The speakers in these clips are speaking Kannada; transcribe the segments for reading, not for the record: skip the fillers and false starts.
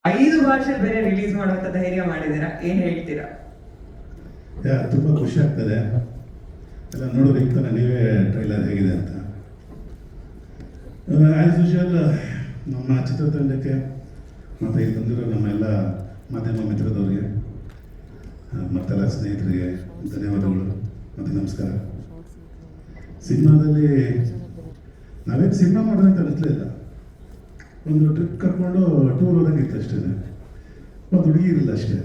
5 ಭಾಷೆ ಬೇರೆ ರಿಲೀಸ್ ಮಾಡುವಂತ ಧೈರ್ಯ ಮಾಡಿದ್ದೀರಾ, ಏನ್ ಹೇಳ್ತೀರಾ? ತುಂಬಾ ಖುಷಿ ಆಗ್ತದೆ ಎಲ್ಲ ನೋಡೋದು. ಈಗ ತಾನೆ ನೀವೇ ಟ್ರೈಲರ್ ಹೇಗಿದೆ ಅಂತ. ಆ್ಯಸ್ ಯೂಶುವಲ್ ನಮ್ಮ ಚಿತ್ರತಂಡಕ್ಕೆ ಮತ್ತು ಇಲ್ಲಿ ಬಂದಿರೋ ನಮ್ಮೆಲ್ಲ ಮಾಧ್ಯಮ ಮಿತ್ರದವರಿಗೆ ಮತ್ತೆಲ್ಲ ಸ್ನೇಹಿತರಿಗೆ ಧನ್ಯವಾದಗಳು ಮತ್ತು ನಮಸ್ಕಾರ. ಸಿನಿಮಾದಲ್ಲಿ ನಾವೇನು ಸಿನಿಮಾ ಮಾಡೋದಂತ ಅನಿಸ್ಲಿಲ್ಲ, ಒಂದು ಟ್ರಿಪ್ ಕರ್ಕೊಂಡು ಟೂರ್ ಹೋದಂಗೆ ಇತ್ತು ಅಷ್ಟೇ. ಒಂದು ಹುಡುಗಿ ಇರಲಿಲ್ಲ ಅಷ್ಟೇ.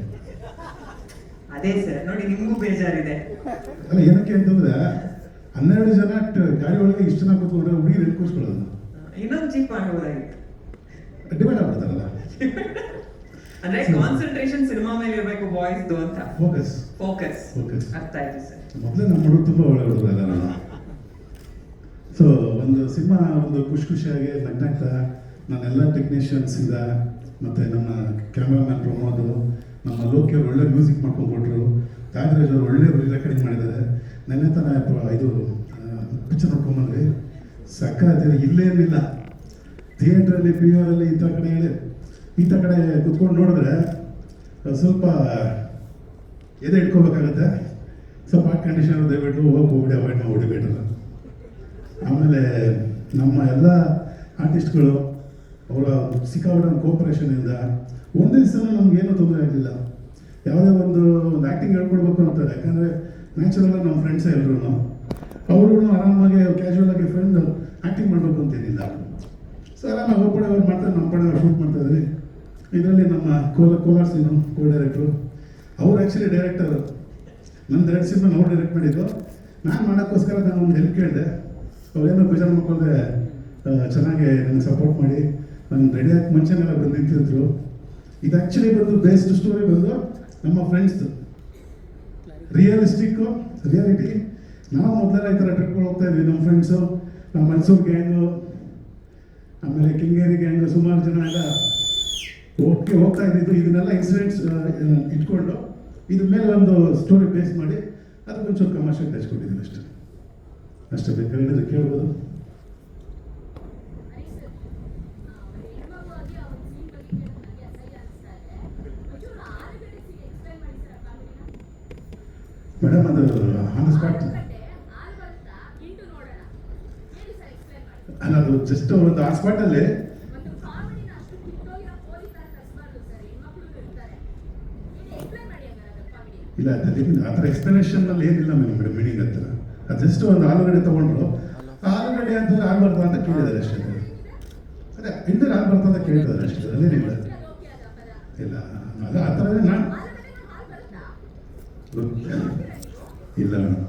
ಅದೇ ಸರ್ ನೋಡಿ, ನಿಮಗೂ ಬೇಜಾರಿದೆ ಅಲ್ಲ, ಏನಕ್ಕೆ ಅಂತಂದ್ರೆ 12 ಜನ ಗಾಡಿ ಒಳಗೆ ಇಷ್ಟು ಜನ ಕೂತ್ಕೊಂಡ್ರೆ ಹುಡುಗಿ ಎಲ್ಲಿ ಕೂರ್ಸ್ಕೊಳ್ಳೋದು? ಇನ್ನೊಂದು ಚೀಪ್ ಮಾಡಬಹುದಾಗಿತ್ತು. ಡಿವೈಡ್ ಆಗ್ಬಿಡ್ತಾರಲ್ಲ. ಅಂದ್ರೆ ಕಾನ್ಸಂಟ್ರೇಷನ್ ಸಿನಿಮಾ ಮೇಲೆ ಇರಬೇಕು, ಬಾಯ್ಸ್ ಅಂತ ಫೋಕಸ್. ಅರ್ಥ ಆಯ್ತು ಸರ್. ಮೊದಲೇ ನಮ್ಮ ಹುಡುಗ ತುಂಬಾ ಒಳ್ಳೆ ಹುಡುಗರು ಎಲ್ಲ. ಸೊ ಒಂದು ಸಿನಿಮಾ ಒಂದು ಖುಷಿಯಾಗಿ ನಗ್ನಾಗ್ತಾ ನಾನೆಲ್ಲ ಟೆಕ್ನಿಷಿಯನ್ಸ್ ಇಂದ ಮತ್ತೆ ನಮ್ಮ ಕ್ಯಾಮ್ರಾಮನ್ ಪ್ರಮೋದ್, ನಮ್ಮ ಲೋಕಿ ಅವರು ಒಳ್ಳೆ ಮ್ಯೂಸಿಕ್ ಮಾಡ್ಕೊಂಡ್ಕೊಟ್ರು, ತ್ಯಾಗರಾಜ್ ಅವರು ಒಳ್ಳೆ ರೆಕಾರ್ಡಿಂಗ್ ಮಾಡಿದ್ದಾರೆ. ನೆನ್ನೆ ತಾನೇ ಇದು ಪಿಕ್ಚರ್ ನೋಡ್ಕೊಂಬಂದ್ರಿ, ಸಕ್ಕತ್ತಿದೆ. ಇಲ್ಲೇನಿಲ್ಲ ಥಿಯೇಟ್ರಲ್ಲಿ ಪಿಯರಲ್ಲಿ ಇಂಥ ಕಡೆ ಕುತ್ಕೊಂಡು ನೋಡಿದ್ರೆ ಸ್ವಲ್ಪ ಎದೆ ಇಟ್ಕೋಬೇಕಾಗತ್ತೆ. ಸ್ವಲ್ಪ ಆ ಕಂಡೀಷನ್ ದಯವಿಟ್ಟು ಹೋಗ್ಬಿಡಿ, ಅವಾಯ್ಡ್ ಮಾಡಿ ಹೊಡಿಬೇಡಲ್ಲ. ಆಮೇಲೆ ನಮ್ಮ ಎಲ್ಲ ಆರ್ಟಿಸ್ಟ್ಗಳು ಅವರ ಸಿಕ್ಕಾಪಟ್ಟೆ ಕೋಪರೇಷನಿಂದ ಒಂದೇ ದಿವಸ ನಮಗೇನೂ ತೊಂದರೆ ಆಗಲಿಲ್ಲ. ಯಾವುದೇ ಒಂದು ಆ್ಯಕ್ಟಿಂಗ್ ಹೇಳ್ಕೊಡ್ಬೇಕು ಅಂತಾರೆ, ಯಾಕಂದರೆ ನ್ಯಾಚುರಲ್ ನಮ್ಮ ಫ್ರೆಂಡ್ಸೇ ಎಲ್ಲರೂ, ಅವರು ಆರಾಮಾಗಿ ಕ್ಯಾಶುವಲ್ ಆಗಿ ಫ್ರೆಂಡ್ ಆ್ಯಕ್ಟಿಂಗ್ ಮಾಡಬೇಕು ಅಂತೇನಿಲ್ಲ. ಸೊ ಆರಾಮಾಗಿ ಅವ್ರ ಪಡೆ ಅವ್ರು ಮಾಡ್ತಾರೆ, ನಮ್ಮ ಪಡೆ ಶೂಟ್ ಮಾಡ್ತಾಯಿದ್ರಿ. ಇದರಲ್ಲಿ ನಮ್ಮ ಕೋಲಾರ್ ಸೀನು ಡೈರೆಕ್ಟ್ರು, ಅವ್ರು ಆ್ಯಕ್ಚುಲಿ ಡೈರೆಕ್ಟರು. ನನ್ನ 2 ಸಿನಿಮಾ ಅವ್ರು ಡೈರೆಕ್ಟ್ ಮಾಡಿದ್ದು. ನಾನು ಮಾಡೋಕ್ಕೋಸ್ಕರ ನಾನು ಒಂದು ಹೆಲ್ಪ್ ಕೇಳಿದೆ. ಅವ್ರೇನೋ ಬೇಜಾರು ಮಾಡ್ಕೊಂಡೆ ಚೆನ್ನಾಗಿ ನನಗೆ ಸಪೋರ್ಟ್ ಮಾಡಿ ನಾನು ರೆಡಿಯಾಗಿ ಮುಂಚೆನೆಲ್ಲ ಬಂದು ನಿಂತಿದ್ರು. ಇದು ಆ್ಯಕ್ಚುಲಿ ಬಂದು ಬೇಸ್ಡ್ ಸ್ಟೋರಿ ಬಂದು ನಮ್ಮ ಫ್ರೆಂಡ್ಸ್ದು ರಿಯಾಲಿಟಿ. ನಾವು ಮೊದಲೆಲ್ಲ ಈ ಥರ ಟ್ರಿಪ್ಗಳು ಹೋಗ್ತಾ ಇದ್ವಿ, ನಮ್ಮ ಫ್ರೆಂಡ್ಸು, ನಮ್ಮ ಮೈಸೂರು ಗ್ಯಾಂಗು, ಆಮೇಲೆ ಕೆಂಗೇರಿ ಗ್ಯಾಂಗು, ಸುಮಾರು ಜನ ಎಲ್ಲ ಹೋಗ್ತಾ ಇದ್ದಿದ್ದು. ಇದನ್ನೆಲ್ಲ ಇನ್ಸಿಡೆಂಟ್ಸ್ ಇಟ್ಕೊಂಡು ಇದ್ರ ಮೇಲೆ ಒಂದು ಸ್ಟೋರಿ ಬೇಸ್ ಮಾಡಿ ಅದಕ್ಕೊಂಚೂರು ಕಮರ್ಷಿಯಲ್ ತೆಗೆಸ್ಕೊಂಡಿದ್ದೀವಿ ಅಷ್ಟೇ ಬೇಕಾದ್ರೆ ಕೇಳ್ಬೋದು. ಮೇಡಮ್ ಅದು ಆನ್ ದ ಸ್ಪಾಟ್ ಅಲ್ಲ, ಅದು ಜಸ್ಟ್ ಒಂದು ಆನ್ ಸ್ಪಾಟಲ್ಲಿ ಇಲ್ಲ. ಆ ಥರ ಎಕ್ಸ್ಪ್ಲನೇಷನ್ನಲ್ಲಿ ಏನಿಲ್ಲ ಮೇಡಮ್, ಮೀನಿಂಗ್ ಹತ್ರ ಅದು ಜಸ್ಟ್ ಒಂದು ಆಲೂಗಡ್ಡೆ ತೊಗೊಂಡ್ರು, ಆಲೂಗಡ್ಡೆ ಅಂತಂದ್ರೆ ಹಾಲು ಬರ್ತಾ ಅಂತ ಕೇಳಿದ್ದಾರೆ ಅಷ್ಟೇ. ಅದೇ ಇಂಟರ್ ಹಾಲು ಬರ್ತಾ ಅಂತ ಕೇಳಿದ್ದಾರೆ ಅಷ್ಟೇ, ಅದೇನಿಲ್ಲ. ಇಲ್ಲ ಅಲ್ಲ, ಆ ಥರ ನಾನು ಇಲ್ಲ ಮೇಡಮ್.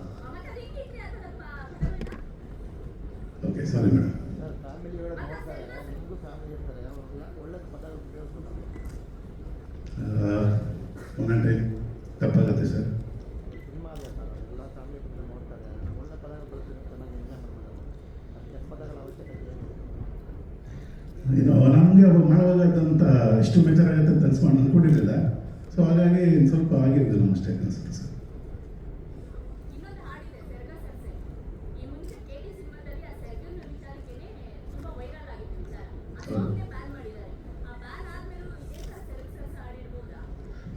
Okay, sorry madam. ಒಂದೊಂದು ಟೈಮ್ ತಪ್ಪಾಗುತ್ತೆ ಸರ್. ಇದು ನಮಗೆ ಮಾಡುವಾಗ ಇದ್ದಂಥ ಎಷ್ಟು ಬೇಜಾರ್ ಆಗುತ್ತೆ ಅಂತ ಅನ್ಕೊಂಡಿರಲಿಲ್ಲ. ಸೊ ಹಾಗಾಗಿ ಸ್ವಲ್ಪ ಆಗಿರೋದು ನಮ್ಮ ಮಿಸ್ಟೇಕ್ ಅನ್ಸುತ್ತೆ ಸರ್.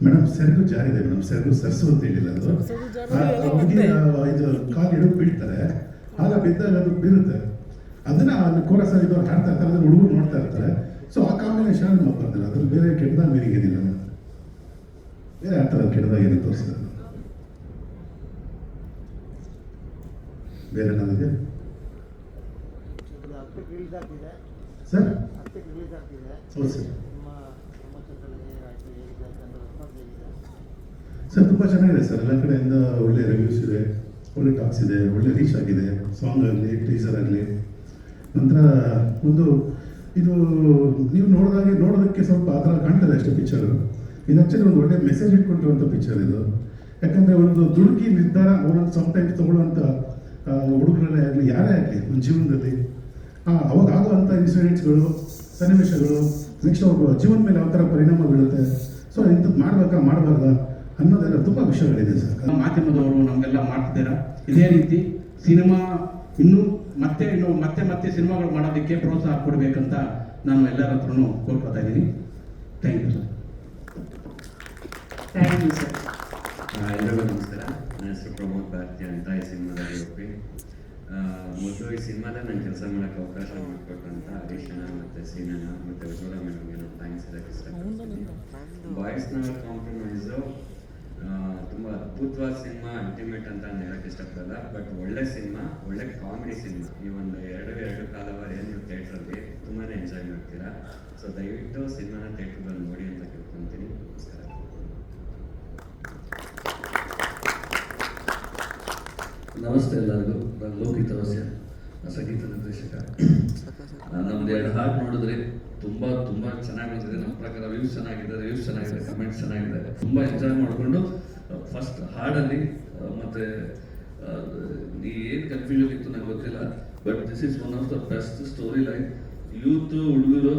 ಮೇಡಮ್ ಸೆರಗು ಜಾರಿದೆ ಮೇಡಮ್, ಸೆರಗು ಸರ್ಸು ಅಂತ ಹೇಳಿಲ್ಲ. ಅದು ಇದು ಕಾಲು ಹಿಡಿದು ಬೀಳ್ತಾರೆ, ಆಗ ಬಿದ್ದಾಗ ಅದು ಬೀರುತ್ತೆ. ಅದನ್ನ ಅಲ್ಲಿ ಕೋರಸ್ ಇದ್ದವ್ರು ಹಾಡ್ತಾ ಇರ್ತಾರೆ, ಅದನ್ನ ಹುಡುಗರು ನೋಡ್ತಾ ಇರ್ತಾರೆ. ಸೊ ಆ ಕಾಂಬಿನೇಷನ್ ಮಾತಾಡ್ತಾರೆ, ಅದ್ರಲ್ಲಿ ಬೇರೆ ಕೆಟ್ಟದಾಗ ಮೀನಿಂಗ್ ಏನಿಲ್ಲ ಮೇಡಮ್. ಬೇರೆ ಆ ಥರ ಕೆಟ್ಟದಾಗ ಏನು ತೋರಿಸ್ತಾರೆ ಬೇರೆ ನನಗೆ ಸರ್. ಹೌದು ಸರ್. ಸರ್ ತುಂಬ ಚೆನ್ನಾಗಿದೆ ಸರ್, ಎಲ್ಲ ಕಡೆಯಿಂದ ಒಳ್ಳೆ ರಿವ್ಯೂಸ್ ಇದೆ, ಒಳ್ಳೆ ಟಾಕ್ಸ್ ಇದೆ, ಒಳ್ಳೆ ರೀಚ್ ಆಗಿದೆ. ಸಾಂಗ್ ಆಗಲಿ, ಟೀಸರ್ ಆಗಲಿ. ನಂತರ ಒಂದು ಇದು ನೀವು ನೋಡೋದಕ್ಕೆ ಸ್ವಲ್ಪ ಆ ಥರ ಕಾಣ್ತದೆ ಅಷ್ಟೇ ಪಿಕ್ಚರು. ಇದು ಆ್ಯಕ್ಚುಲಿ ಒಂದು ಒಳ್ಳೆ ಮೆಸೇಜ್ ಇಟ್ಕೊಂಡಿರುವಂಥ ಪಿಕ್ಚರ್ ಇದು. ಯಾಕಂದರೆ ಒಂದು ದುಡುಕಿ ನಿರ್ಧಾರ ಅವನೊಂದು ಸಮ್ಟೈಮ್ಸ್ ತೊಗೊಳ್ಳುವಂಥ ಹುಡುಗರಲ್ಲೇ ಆಗಲಿ, ಯಾರೇ ಆಗಲಿ ಒಂದು ಜೀವನದಲ್ಲಿ ಅವಾಗ ಆಗುವಂಥ ಇನ್ಸಿಡೆಂಟ್ಸ್ಗಳು, ಸನ್ನಿವೇಶಗಳು, ನೆಕ್ಸ್ಟ್ ಅವ್ರ ಜೀವನ ಮೇಲೆ ಯಾವ ಥರ ಪರಿಣಾಮ ಬೀಳುತ್ತೆ. ಸೊ ಇಂಥದ್ದು ಮಾಡಬಾರ್ದ ಅನ್ನೋದೆಲ್ಲ ತುಂಬ ವಿಷಯಗಳಿದೆ ಸರ್. ಮಾಧ್ಯಮದವರು ನಮಗೆಲ್ಲ ಮಾಡ್ತಿದ್ದೀರಾ. ಇದೇ ರೀತಿ ಸಿನಿಮಾ ಮತ್ತೆ ಸಿನಿಮಾಗಳು ಮಾಡೋದಕ್ಕೆ ಪ್ರೋತ್ಸಾಹ ಕೊಡಬೇಕಂತ ನಾನು ಎಲ್ಲರ ಹತ್ರನೂ ಕೋರ್ಕೊತಾ ಇದ್ದೀನಿ. Thank you sir. Thank you sir. ಎಲ್ಲರಿಗೂ ನಮಸ್ಕಾರ. ನನ್ನ ಹೆಸರು ಪ್ರಮೋದ್ ಭಾರತಿ ಅಂತ. ಈ ಸಿನಿಮಾದಲ್ಲಿ ಒಪ್ಪಿ ಮೊದಲು ಈ ಸಿನಿಮಾದಲ್ಲಿ ನಾನು ಕೆಲಸ ಮಾಡೋಕ್ಕೆ ಅವಕಾಶ ಮಾಡಿಕೊಟ್ಟಂತ ಹರೀಶ್ ಅಣ್ಣ ಮತ್ತು ಸೀನಣ್ಣ ಮತ್ತು ಉಜ್ವಲ ಮೇಡಮ್ಗೆ ನಾನು ಥ್ಯಾಂಕ್ಸ್ ಹೇಳಕ್ಕೆ ಇಷ್ಟಪಡ್ತೀನಿ. ಬಾಯ್ಸ್ ನವರ್ ಕಾಂಪ್ರಮೈಸು ತುಂಬ ಅದ್ಭುತವಾದ ಸಿನಿಮಾ, ಅಲ್ಟಿಮೇಟ್ ಅಂತ ನಾನು ಹೇಳಕ್ಕೆ ಇಷ್ಟಪಡಲ್ಲ. ಬಟ್ ಒಳ್ಳೆ ಸಿನಿಮಾ, ಒಳ್ಳೆ ಕಾಮಿಡಿ ಸಿನಿಮಾ. ಈ ಒಂದು ಎರಡು ಕಾಲವಾರ ಏನು ಥಿಯೇಟ್ರಲ್ಲಿ ತುಂಬಾ ಎಂಜಾಯ್ ಮಾಡ್ತೀರಾ. ಸೊ ದಯವಿಟ್ಟು ಸಿನಿಮಾನ ಥಿಯೇಟ್ರಲ್ಲಿ ನೋಡಿ ಅಂತ ಕೇಳ್ಕೊತೀನಿ. ನಮಸ್ಕಾರ. ನಮಸ್ತೆ ಎಲ್ಲರಿಗೂ. ನಾನು ಲೋಕಿತ್ ಅವಸ್ಯ, ಸಂಗೀತ ನಿರ್ದೇಶಕ. ನಮ್ದು 2 ಹಾಡು ನೋಡಿದ್ರೆ ತುಂಬ ಚೆನ್ನಾಗಿ ಬಂದಿದೆ. ನಮ್ಮ ಪ್ರಕಾರ ವ್ಯೂಸ್ ಚೆನ್ನಾಗಿದೆ, ಕಮೆಂಟ್ಸ್ ಚೆನ್ನಾಗಿದೆ. ತುಂಬ ಎಂಜಾಯ್ ಮಾಡಿಕೊಂಡು ಫಸ್ಟ್ ಹಾಡಲ್ಲಿ ಮತ್ತೆ ಏನು ಕನ್ಫ್ಯೂಷನ್ ಇತ್ತು ನನಗೆ ಗೊತ್ತಿಲ್ಲ. But this is one of the best story line. Youth ಹುಡುಗರು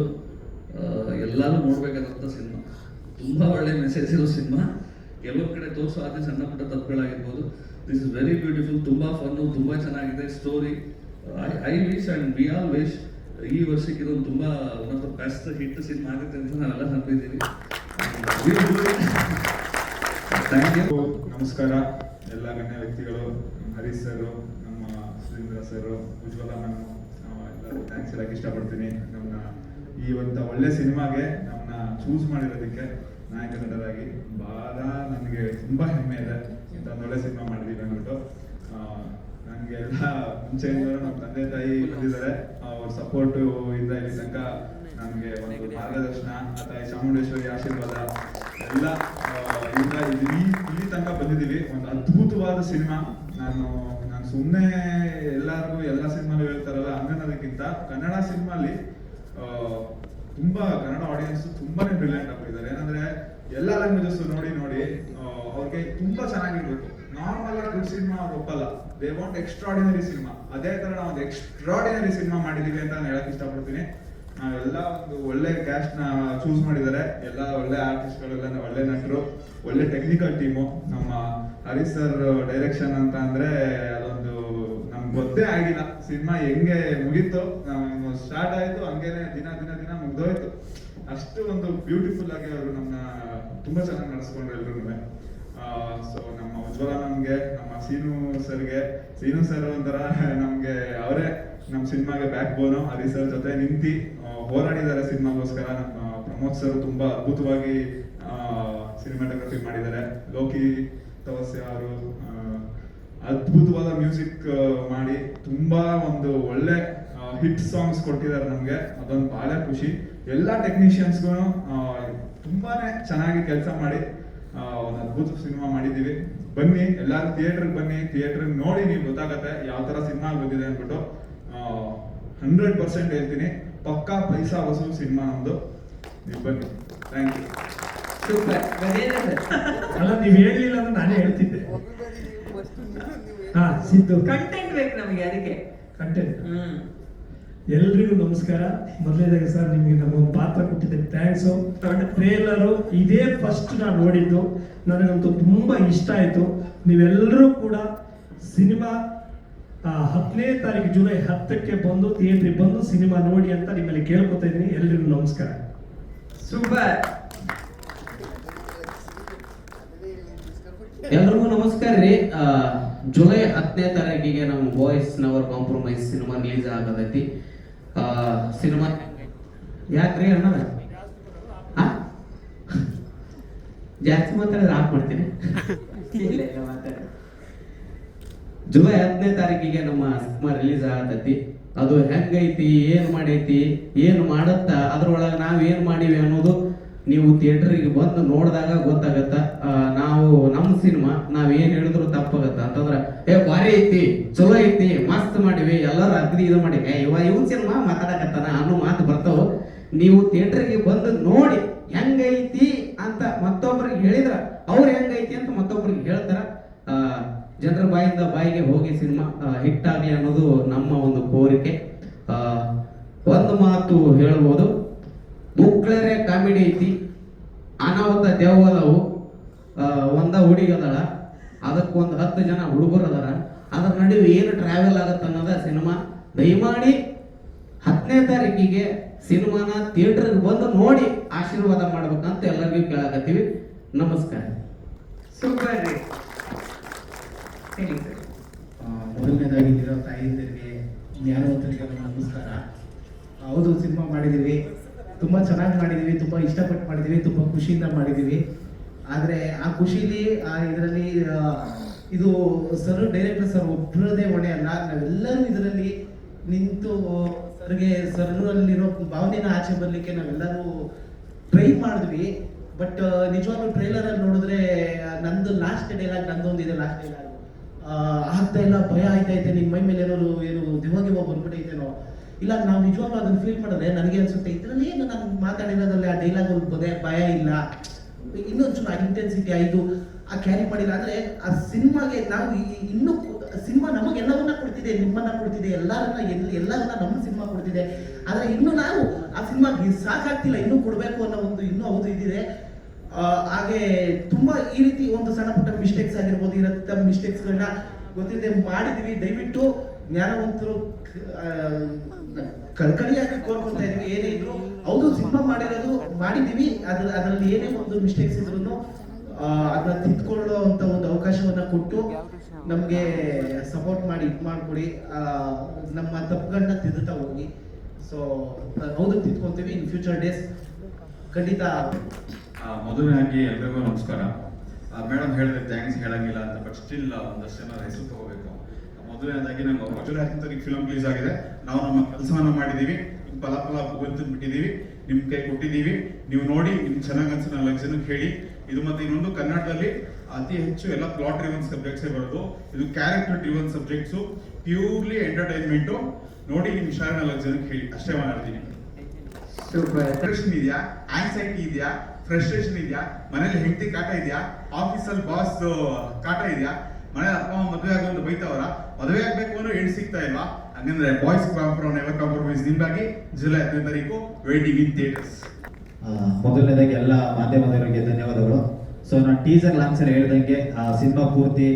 ಎಲ್ಲರೂ ನೋಡ್ಬೇಕಾದಂಥ ಸಿನಿಮಾ. ತುಂಬ ಒಳ್ಳೆ ಮೆಸೇಜ್ ಇರೋ ಸಿನಿಮಾ. ಕೆಲವೊಂದು ಕಡೆ ತೋರಿಸೋ ಆದ್ರೆ ಸಣ್ಣ ಪುಟ್ಟ ತಪ್ಪುಗಳಾಗಿರ್ಬೋದು. This is very beautiful. ತುಂಬ ಫನ್ನು, ತುಂಬ ಚೆನ್ನಾಗಿದೆ story. I wish and we all wish ಈ ವರ್ಷಕ್ಕೆ ಇದೊಂದು ತುಂಬ one of the best hit cinema ಆಗುತ್ತೆ ಅಂತ ನಾವೆಲ್ಲ ನಂಬಿದ್ದೀವಿ. Thank you. ನಮಸ್ಕಾರ ಎಲ್ಲ ಗಣ್ಯ ವ್ಯಕ್ತಿಗಳು, ಹರೀಶ್ ಸರ್, ನಮ್ಮ ಸುರೇಂದ್ರ ಸರ್, ಉಜ್ವಲ ಮ್ಯಾಮ್, ಎಲ್ಲರೂ ಥ್ಯಾಂಕ್ಸ್ ಹೇಳಕ್ಕೆ ಇಷ್ಟಪಡ್ತೀನಿ. ನಮ್ಮನ್ನ ಈ ಒಂದು ಒಳ್ಳೆ ಸಿನಿಮಾಗೆ ನಮ್ಮನ್ನ ಚೂಸ್ ಮಾಡಿರೋದಕ್ಕೆ ನಾಯಕ ನಟರಾಗಿ ಭಾಳ ನನಗೆ ತುಂಬ ಹೆಮ್ಮೆ ಇದೆ. ಇಂಥ ಒಂದು ಒಳ್ಳೆ ಸಿನಿಮಾ ಮಾಡಿದ್ದೀವಿ ಅಂದ್ಬಿಟ್ಟು. ನನಗೆ ಎಲ್ಲ ಮುಂಚೆಯಿಂದ ನಮ್ಮ ತಂದೆ ತಾಯಿ ಬಂದಿದ್ದಾರೆ. ಅವ್ರ ಸಪೋರ್ಟು ಇಂದ ಇಲ್ಲಿ ತನಕ ನನಗೆ ಒಂದು ಮಾರ್ಗದರ್ಶನ, ಆ ತಾಯಿ ಚಾಮುಂಡೇಶ್ವರಿ ಆಶೀರ್ವಾದ ಎಲ್ಲ ಇಂದ ಇಲ್ಲಿ ತನಕ ಬಂದಿದ್ದೀವಿ. ಒಂದು ಅದ್ಭುತವಾದ ಸಿನಿಮಾ. ನಾನು ಸುಮ್ಮನೆ ಎಲ್ಲರಿಗೂ ಎಲ್ಲ ಸಿನಿಮಾಲು ಹೇಳ್ತಾರಲ್ಲ ಹಂಗನ್ನೋದಕ್ಕಿಂತ ಕನ್ನಡ ಸಿನಿಮಾಲಿ ತುಂಬಾ ಕನ್ನಡ ಆಡಿಯನ್ಸ್ ತುಂಬಾನೇ ಬ್ರಿಲಿಯಂಟ್ ಆಗಿದ್ದಾರೆ. ಏನಂದ್ರೆ ಎಲ್ಲ ಲ್ಯಾಂಗ್ವೇಜಸ್ ನೋಡಿ ಅವ್ರಿಗೆ ತುಂಬಾ ಚೆನ್ನಾಗಿರ್ಬೇಕು. ನಾರ್ಮಲ್ ಆಗಿ ಸಿನಿಮಾ ಅವ್ರು ಒಪ್ಪಲ್ಲ. They want extraordinary cinema. ಅದೇ ತರ ನಾವು ಒಂದು ಎಕ್ಸ್ಟ್ರಾಡಿನರಿ ಸಿನಿಮಾ ಮಾಡಿದೀವಿ ಅಂತ ನಾನು ಹೇಳಕ್ ಇಷ್ಟಪಡ್ತೀನಿ. ನಾವೆಲ್ಲ ಒಂದು ಒಳ್ಳೆ ಕ್ಯಾಸ್ಟ್ ನ ಚೂಸ್ ಮಾಡಿದ್ದಾರೆ. ಎಲ್ಲ ಒಳ್ಳೆ ಆರ್ಟಿಸ್ಟ್ಗಳೆಲ್ಲ ಒಳ್ಳೆ ನಟರು, ಒಳ್ಳೆ ಟೆಕ್ನಿಕಲ್ ಟೀಮು. ನಮ್ಮ ಹರೀಶ್ ಸರ್ ಡೈರೆಕ್ಷನ್ ಅಂತ ಅಂದ್ರೆ ಅದೊಂದು ನಮ್ಗೆ ಗೊತ್ತೇ ಆಗಿಲ್ಲ. ಸಿನಿಮಾ ಹೆಂಗೆ ಮುಗೀತು, ಸ್ಟಾರ್ಟ್ ಆಯ್ತು, ಹಂಗೇನೆ ದಿನ ಮುಗ್ದೋಯ್ತು. ಅಷ್ಟು ಒಂದು ಬ್ಯೂಟಿಫುಲ್ ಆಗಿ ಅವರು ನಮ್ಮನ್ನ ತುಂಬಾ ಚೆನ್ನಾಗಿ ನಡೆಸ್ಕೊಂಡ್ರು ಎಲ್ರು. ಸೊ ನಮ್ಮ ಉಜ್ವಲ ನಮ್ಗೆ, ನಮ್ಮ ಸೀನು ಸರ್ ಒಂಥರ ನಮ್ಗೆ ಅವರೇ ನಮ್ಮ ಸಿನಿಮಾಗೆ ಬ್ಯಾಕ್ ಬೋನು. ಹರೀಶ್ ಸರ್ ಜೊತೆ ನಿಂತಿ ಹೋರಾಡಿದ್ದಾರೆ ಸಿನಿಮಾಗೋಸ್ಕರ. ನಮ್ಮ ಪ್ರಮೋದ್ ಸರ್ ತುಂಬಾ ಅದ್ಭುತವಾಗಿ ಸಿನಿಮಾಟೋಗ್ರಫಿ ಮಾಡಿದ್ದಾರೆ. ಲೋಕಿ ತವಸ್ಯ ಅವರು ಅದ್ಭುತವಾದ ಮ್ಯೂಸಿಕ್ ಮಾಡಿ ತುಂಬಾ ಒಂದು ಒಳ್ಳೆ ಹಿಟ್ ಸಾಂಗ್ಸ್ ಕೊಟ್ಟಿದ್ದಾರೆ ನಮ್ಗೆ. ಅದೊಂದು ಬಹಳ ಖುಷಿ. ಎಲ್ಲ ಟೆಕ್ನಿಷಿಯನ್ಸ್ಗೂ ತುಂಬಾನೇ ಚೆನ್ನಾಗಿ ಕೆಲಸ ಮಾಡಿ ಒಂದು ಅದ್ಭುತ ಸಿನಿಮಾ ಮಾಡಿದೀವಿ. ಬನ್ನಿ ಎಲ್ಲಾರು ಥಿಯೇಟರ್ಗೆ ಬನ್ನಿ, ಥಿಯೇಟರ್ಗೆ ನೋಡಿ ನೀವು ಗೊತ್ತಾಗತ್ತೆ ಯಾವ ತರ ಸಿನಿಮಾ ಬಂದಿದೆ ಅಂದ್ಬಿಟ್ಟು. 100% ಹೇಳ್ತೀನಿ, ಪಕ್ಕಾ ಪೈಸಾ ವಸೂಲ್ ಸಿನಿಮಾ ನಮ್ದು. ನೀವು ಬನ್ನಿ. Thank you. ಸೂಪರ್. ಅಲ್ಲ, ನೀವು ಹೇಳಲಿಲ್ಲ ಅಂದ್ರೆ ನಾನೇ ಹೇಳ್ತಿದ್ದೆ. ಸಿದ್ದು ಕಂಟೆಂಟ್ ಬೇಕು ನಮಗೆ, ಅದಕ್ಕೆ ಕಂಟೆಂಟ್. ಎಲ್ರಿಗೂ ನಮಸ್ಕಾರ. ಮೊದಲನೇದಾಗಿ ಸರ್ ನಿಮಗೆ ನಮಗೊಂದು ಪಾತ್ರ ಕೊಟ್ಟಿದ್ದಕ್ಕೆ ಥ್ಯಾಂಕ್ಸು. ಟ್ರೇಲರು ಇದೇ ಫಸ್ಟ್ ನಾನು ನೋಡಿದ್ದು, ನನಗಂತೂ ತುಂಬ ಇಷ್ಟ ಆಯಿತು. ನೀವೆಲ್ಲರೂ ಕೂಡ ಸಿನಿಮಾ 10ನೇ ತಾರೀಕು ಜುಲೈ 10ಕ್ಕೆ ಬಂದು ಥಿಯೇಟ್ರಿಗೆ ಬಂದು ಸಿನಿಮಾ ನೋಡಿ ಅಂತ ನಿಮ್ಮಲ್ಲಿ ಕೇಳ್ಕೊತಾ ಇದ್ದೀನಿ. ಎಲ್ರಿಗೂ ನಮಸ್ಕಾರ. ಸೂಪರ್. ಎಲ್ರಿಗೂ ನಮಸ್ಕಾರ ರೀ. ಜುಲೈ 10ನೇ ತಾರೀಕಿಗೆ ನಮ್ಮ ಬಾಯ್ಸ್ ನವರ್ ಕಾಂಪ್ರಮೈಸ್ ಸಿನಿಮಾ ರಿಲೀಸ್ ಆಗತೈತಿ. ಸಿನಿಮಾ ಯಾಕ್ರಿ ಅಣ್ಣ ಜಾಸ್ತಿ ಮಾತಾಡಿದ್ರೆ ಆಫ್ ಮಾಡ್ತೀನಿ. ಜುಲೈ 10ನೇ ತಾರೀಕಿಗೆ ನಮ್ಮ ಸಿನಿಮಾ ರಿಲೀಸ್ ಆಗತೈತಿ. ಅದು ಹೆಂಗೈತಿ, ಏನ್ ಮಾಡೈತಿ, ಏನು ಮಾಡತ್ತ, ಅದ್ರೊಳಗೆ ನಾವ್ ಏನ್ ಮಾಡಿವಿ ಅನ್ನೋದು ನೀವು ಥಿಯೇಟರ್ಗೆ ಬಂದು ನೋಡಿದಾಗ ಗೊತ್ತಾಗತ್ತ. ನಾವು ನಮ್ಮ ಸಿನಿಮಾ ನಾವ್ ಏನ್ ಹೇಳಿದ್ರು ತಪ್ಪಾಗತ್ತ. ಅಂತಂದ್ರ ಭಾರಿ ಐತಿ, ಚಲೋ ಐತಿ, ಮಸ್ತ್ ಮಾಡಿವಿ, ಎಲ್ಲರೂ ಅಗ್ದಿ ಇದು ಮಾಡಿ ಇವನ್ ಸಿನಿಮಾ ಮಾತಾಡಕತ್ತಾನ ಅನ್ನೋ ಮಾತು ಬರ್ತಾವ. ನೀವು ಥಿಯೇಟರ್ಗೆ ಬಂದು ನೋಡಿ ಹೆಂಗೈತಿ ಅಂತ ಮತ್ತೊಬ್ರಿಗೆ ಹೇಳಿದ್ರ ಅವ್ರು ಹೆಂಗೈತಿ ಅಂತ ಮತ್ತೊಬ್ರಿಗೆ ಹೇಳ್ತಾರ. ಜನರ ಬಾಯಿಂದ ಬಾಯಿಗೆ ಹೋಗಿ ಸಿನಿಮಾ ಹಿಟ್ ಆಗಲಿ ಅನ್ನೋದು ನಮ್ಮ ಒಂದು ಕೋರಿಕೆ. ಒಂದು ಮಾತು ಹೇಳ್ಬೋದು, ಮುಕ್ಳರೆ ಕಾಮಿಡಿ ಐತಿ, ಅನಾಹುತ ದೇವದವು, ಒಂದ ಹುಡುಗದಳ, ಅದಕ್ಕೊಂದು 10 ಜನ ಹುಡುಗರು ಅದಾರ. ಅದ್ರ ನಡುವೆ ಏನು ಟ್ರಾವೆಲ್ ಆಗತ್ತ ಅನ್ನೋದ ಸಿನಿಮಾ. ದಯಮಾಡಿ 10ನೇ ತಾರೀಕಿಗೆ ಸಿನಿಮಾನ ಥಿಯೇಟರ್ಗೆ ಬಂದು ನೋಡಿ ಆಶೀರ್ವಾದ ಮಾಡ್ಬೇಕಂತ ಎಲ್ಲರಿಗೂ ಕೇಳಕತ್ತೀವಿ. ನಮಸ್ಕಾರ. ಸೂಪರ್ ರೀ. ಹೇಳಿ ಸರ್. ಮೊದಲನೇದಾಗಿ ಇರೋ ತಾಯಿಯಂದಿರಿಗೆ ಜ್ಞಾನವಂತರಿಗೆ ನಮಸ್ಕಾರ. ಹೌದು, ಸಿನಿಮಾ ಮಾಡಿದ್ದೀವಿ, ತುಂಬ ಚೆನ್ನಾಗಿ ಮಾಡಿದ್ದೀವಿ, ತುಂಬ ಇಷ್ಟಪಟ್ಟು ಮಾಡಿದ್ದೀವಿ, ತುಂಬ ಖುಷಿಯಿಂದ ಮಾಡಿದ್ದೀವಿ. ಆದರೆ ಆ ಖುಷಿಲಿ ಇದರಲ್ಲಿ ಇದು ಸರ್ ಡೈರೆಕ್ಟರ್ ಸರ್ ಒಬ್ಬರದೇ ಹೊಣೆ ಅಲ್ಲ. ನಾವೆಲ್ಲರೂ ಇದರಲ್ಲಿ ನಿಂತು ಸರ್ರಲ್ಲಿರೋ ಭಾವನೆನ ಆಚೆ ಬರಲಿಕ್ಕೆ ನಾವೆಲ್ಲರೂ ಟ್ರೈ ಮಾಡಿದ್ವಿ. ಬಟ್ ನಿಜವಾಗ್ಲೂ ಟ್ರೈಲರಲ್ಲಿ ನೋಡಿದ್ರೆ ನಂದು ಲಾಸ್ಟ್ ಡೈಲಾಗ್, ನಂದೊಂದಿದೆ ಲಾಸ್ಟ್ ಡೈಲಾಗ್, ಆಗ್ತಾ ಇಲ್ಲ, ಭಯ ಆಯ್ತೈತೆ, ನಿಮ್ಮ ಮೈ ಮೇಲೆ ಏನು ದಿವಾಗ ಬಂದ್ಬಿಟ್ಟೈತೇನೋ. ಇಲ್ಲ, ನಾವು ನಿಜವಾಗ್ಲೂ ಅದನ್ನ ಫೀಲ್ ಮಾಡಿದ್ರೆ ನನಗೆ ಅನ್ಸುತ್ತೆ ಇದರಲ್ಲಿ ಏನು ನಾನು ಮಾತಾಡಿರೋದ್ರಲ್ಲಿ ಆ ಡೈಲಾಗ್ ಭಯ ಇಲ್ಲ, ಇನ್ನೊಂದು ಇಂಟೆನ್ಸಿಟಿ ಆಯಿತು, ಆ ಕ್ಯಾರಿ ಮಾಡಿಲ್ಲ. ಅಂದ್ರೆ ಆ ಸಿನಿಮಾಗೆ ನಾವು ಇನ್ನೂ ಸಿನಿಮಾ ನಮಗೆಲ್ಲವನ್ನ ಕೊಡ್ತಿದೆ, ನಿಮ್ಮನ್ನ ಕೊಡ್ತಿದೆ, ಎಲ್ಲರನ್ನ ನಮ್ಮ ಸಿನಿಮಾ ಕೊಡ್ತಿದೆ. ಆದ್ರೆ ಇನ್ನು ನಾವು ಆ ಸಿನಿಮಾಗೆ ಸಾಕಾಗ್ತಿಲ್ಲ, ಇನ್ನೂ ಕೊಡ್ಬೇಕು ಅನ್ನೋ ಒಂದು ಇನ್ನೂ ಹೌದು ಇದಿದೆ. ಹಾಗೆ ತುಂಬಾ ಈ ರೀತಿ ಒಂದು ಸಣ್ಣ ಪುಟ್ಟ ಮಿಸ್ಟೇಕ್ಸ್ ಆಗಿರ್ಬೋದು, ಇರತ್ತ ಮಿಸ್ಟೇಕ್ಸ್ಗಳನ್ನ ಗೊತ್ತಿದೆ ಮಾಡಿದ್ವಿ. ದಯವಿಟ್ಟು ಜ್ಞಾನವಂತರು ಕಳ್ಕಳಿಯಾಗಿ ಕೋರ್ಕೊತಾ ಇದೀವಿ. ಏನೇ ಇದ್ರು ಹೌದು ಸಿನಿಮಾ ಮಾಡಿದೀವಿ, ಅದರಲ್ಲಿ ಏನೇ ಒಂದು ಮಿಸ್ಟೇಕ್ಸ್ ಇದ್ರು ಅದನ್ನ ತಿದ್ಕೊಳ್ಳೋ ಅಂತ ಒಂದು ಅವಕಾಶವನ್ನ ಕೊಟ್ಟು ನಮ್ಗೆ ಸಪೋರ್ಟ್ ಮಾಡಿ ಮಾಡ್ಕೊಡಿ. ನಮ್ಮ ತಪ್ಪುಗಳನ್ನ ತಿದ್ದುತ್ತಾ ಹೋಗಿ. ಸೊ ಹೌದು ತಿದ್ಕೊಂತೀವಿ ಇನ್ ಫ್ಯೂಚರ್ ಡೇಸ್ ಖಂಡಿತ. ಮೊದಲನೇದಾಗಿ ಎಲ್ರಿಗೂ ನಮಸ್ಕಾರ. ಮೇಡಮ್ ಹೇಳಿದ್ರೆ ಥ್ಯಾಂಕ್ಸ್ ಹೇಳಂಗಿಲ್ಲ ಅಂತ, ಬಟ್ ಸ್ಟಿಲ್ ಒಂದಷ್ಟು ಜನ ಹೆಸರು ತಗೋಬೇಕು. ಮೊದಲನೇದಾಗಿ ನಮ್ಮ ಜುಲೈ 10 ಫಿಲ್ಮ್ ರಿಲೀಸ್ ಆಗಿದೆ. ನಾವು ನಮ್ಮ ಕೆಲಸವನ್ನ ಮಾಡಿದೀವಿ, ಫಲ ಬಿಟ್ಟಿದ್ದೀವಿ, ನಿಮ್ ಕೈ ಕೊಟ್ಟಿದ್ದೀವಿ. ನೀವು ನೋಡಿ, ನಿಮ್ಗೆ ಚೆನ್ನಾಗಿ ಅನ್ಸ 4 ಜನಕ್ಕೆ ಹೇಳಿ. ಇದು ಮತ್ತೆ ಇನ್ನೊಂದು ಕನ್ನಡದಲ್ಲಿ ಅತಿ ಹೆಚ್ಚು ಎಲ್ಲ ಪ್ಲಾಟ್ ಡ್ರಿವನ್ ಸಬ್ಜೆಕ್ಟ್ಸ್ ಬರೋದು. ಇದು character driven subjects, purely entertainment. ನೋಡಿ, ನಿಮ್ ಶಾಲೆ 4 ಜನಕ್ಕೆ ಹೇಳಿ ಅಷ್ಟೇ ಮಾತಾಡ್ತೀನಿ. ಡಿಪ್ರೆಷನ್ ಇದೆಯಾ, ಆಂಗ್ಸೈಟಿ ಇದೆಯಾ, ಫ್ರಸ್ಟ್ರೇಷನ್ ಇದೆಯಾ, ಮನೇಲಿ ಹೆಂಡತಿ ಕಾಟ ಇದೆಯಾ, ಆಫೀಸಲ್ಲಿ ಬಾಸ್ ಕಾಟ ಇದೆಯಾ, ಮನೇಲಿ ಅಪ್ಪ ಅಮ್ಮ ಮದುವೆ ಆಗೋದು ಬೈತವರ, ಮದುವೆ ಆಗ್ಬೇಕು ಅಂದ್ರೆ ಹೆಣ್ಣು ಸಿಗ್ತಾ ಇಲ್ವಾ? ಹಂಗಂದ್ರೆ ಬಾಯ್ಸ್ ಕಾಂಪ್ರಮೈಸ್ ನಿಮ್ಗಾಗಿ ಜುಲೈ 15 ವೇಟಿಂಗ್ ಇನ್ ಥಿಯೇಟರ್ಸ್. ಮೊದಲನೇದಾಗಿ ಎಲ್ಲ ಮಾಧ್ಯಮದವರಿಗೆ ಧನ್ಯವಾದಗಳು. ಸೊ ನಾನು ಟೀಸರ್ ಲಾಂಚ್ ಅಲ್ಲಿ ಹೇಳ್ದಂಗೆ ಸಿನಿಮಾ ಪೂರ್ತಿ